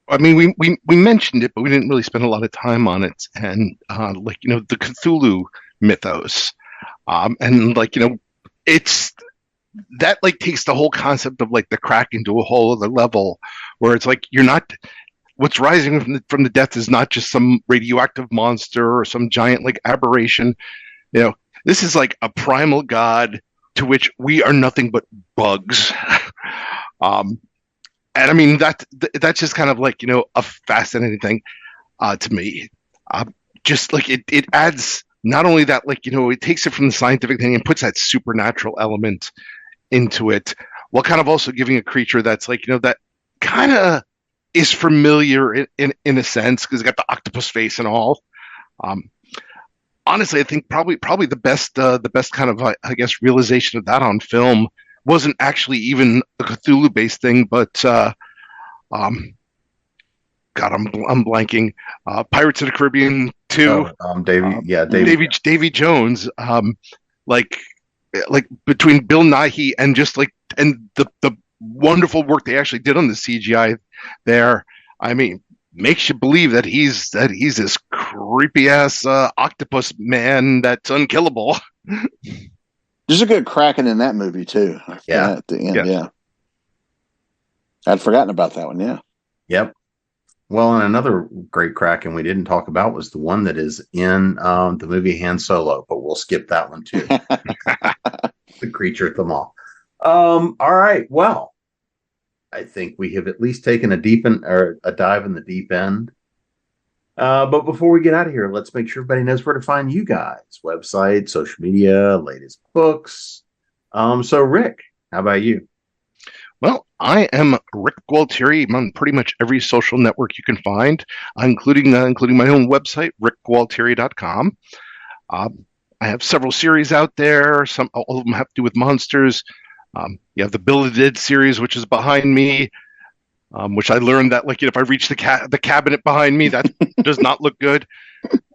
Speaker 2: I mean, we mentioned it, but we didn't really spend a lot of time on it. And like, you know, the Cthulhu mythos, and like, you know, it's that like takes the whole concept of like the Kraken to a whole other level, where it's like what's rising from the depths is not just some radioactive monster or some giant like aberration. You know, this is like a primal god to which we are nothing but bugs. And I mean, that's just kind of like, you know, a fascinating thing to me. Just like it adds not only that, like, you know, it takes it from the scientific thing and puts that supernatural element into it, while kind of also giving a creature that's like, you know, that kind of is familiar in a sense because it's got the octopus face and all. Honestly, I think probably the best kind of I guess realization of that on film wasn't actually even a Cthulhu-based thing, but God, I'm blanking. Pirates of the Caribbean 2. Davy Jones. Like between Bill Nighy and just like and the wonderful work they actually did on the CGI there. I mean, makes you believe that he's this creepy ass octopus man that's unkillable.
Speaker 4: There's a good Kraken in that movie too.
Speaker 1: Yeah,
Speaker 4: at the end. Yeah, I'd forgotten about that one. Yeah.
Speaker 1: Yep. Well, and another great Kraken we didn't talk about was the one that is in the movie Han Solo, but we'll skip that one too. The creature at the mall. All right. Well, I think we have at least taken a dive in the deep end. But before we get out of here, let's make sure everybody knows where to find you guys: website, social media, latest books. So Rick, how about you?
Speaker 2: Well, I am Rick Gualteri. I'm on pretty much every social network you can find, including my own website, rickgualteri.com. I have several series out there. All of them have to do with monsters. You have the Bill of the Dead series, which is behind me, which I learned that if I reach the cabinet behind me, that does not look good.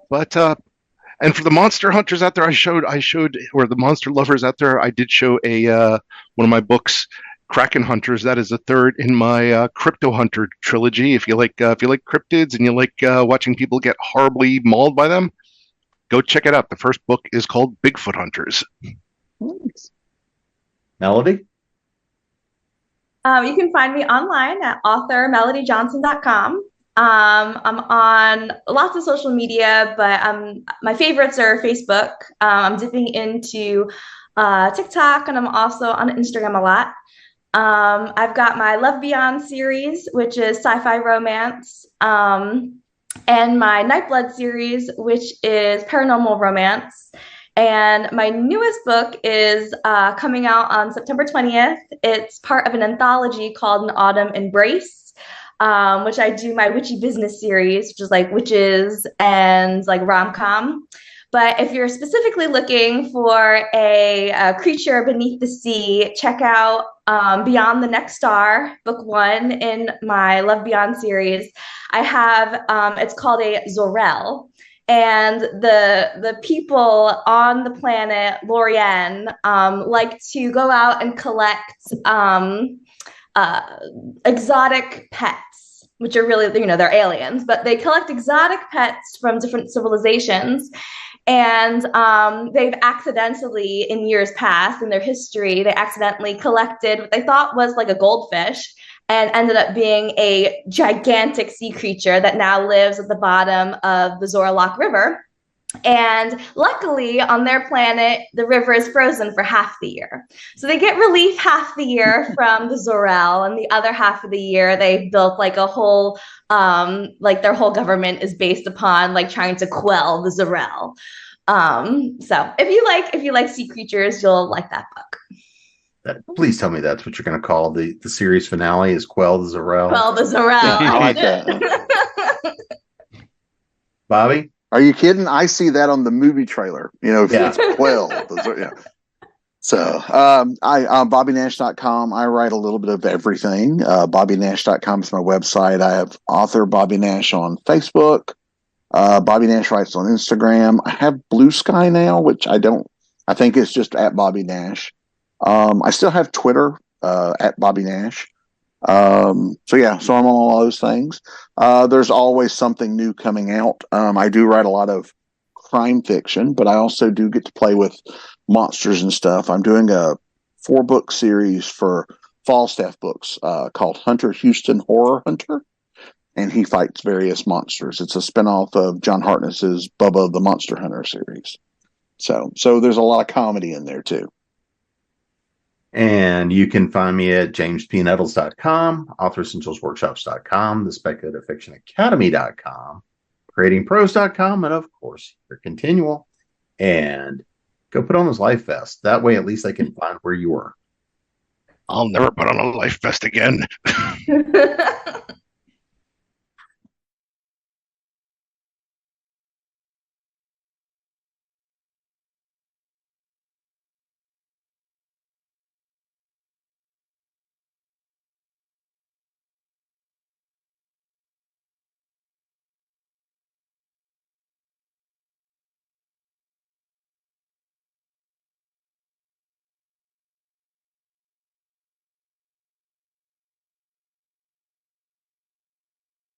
Speaker 2: But and for the monster hunters out there, I showed, or the monster lovers out there, I did show one of my books, Kraken Hunters. That is the third in my Crypto Hunter trilogy. If you like cryptids and you like watching people get horribly mauled by them, go check it out. The first book is called Bigfoot Hunters.
Speaker 4: Thanks.
Speaker 1: Melody?
Speaker 3: You can find me online at authormelodyjohnson.com. I'm on lots of social media, but my favorites are Facebook. I'm dipping into TikTok, and I'm also on Instagram a lot. I've got my Love Beyond series, which is sci-fi romance, and my Nightblood series, which is paranormal romance. And my newest book is coming out on September 20th. It's part of an anthology called An Autumn Embrace, which I do my Witchy Business series, which is like witches and like rom-com. But if you're specifically looking for a creature beneath the sea, check out Beyond the Next Star, book 1 in my Love Beyond series. I have, it's called a Zorel. And the people on the planet Lorien like to go out and collect exotic pets, which are really, they're aliens, but they collect exotic pets from different civilizations. And they've accidentally, in years past, in their history, they accidentally collected what they thought was like a goldfish, and ended up being a gigantic sea creature that now lives at the bottom of the Zoralok River. And luckily, on their planet, the river is frozen for half the year. So they get relief half the year from the Zorel, and the other half of the year, they built like a whole, their whole government is based upon like trying to quell the Zorel. So if you like sea creatures, you'll like that book.
Speaker 1: Please tell me that's what you're going to call the series finale is Quell the Zorel.
Speaker 3: Quell the Zorel.
Speaker 4: Yeah, I like that.
Speaker 1: Bobby?
Speaker 4: Are you kidding? I see that on the movie trailer. If it's Quell. Yeah. So I'm BobbyNash.com. I write a little bit of everything. BobbyNash.com is my website. I have author Bobby Nash on Facebook. Bobby Nash writes on Instagram. I have Blue Sky now, which I think it's just at Bobby Nash. I still have Twitter at Bobby Nash. So I'm on all those things. There's always something new coming out. I do write a lot of crime fiction, but I also do get to play with monsters and stuff. I'm doing a 4-book series for Falstaff Books called Hunter Houston Horror Hunter, and he fights various monsters. It's a spinoff of John Hartness's Bubba the Monster Hunter series. So there's a lot of comedy in there too.
Speaker 1: And you can find me at jamespnettles.com, authoressentialsworkshops.com, the Speculative Fiction Academy.com, creatingprose.com, and of course, your Continual. And go put on those life vests. That way, at least they can find where you were.
Speaker 2: I'll never put on a life vest again.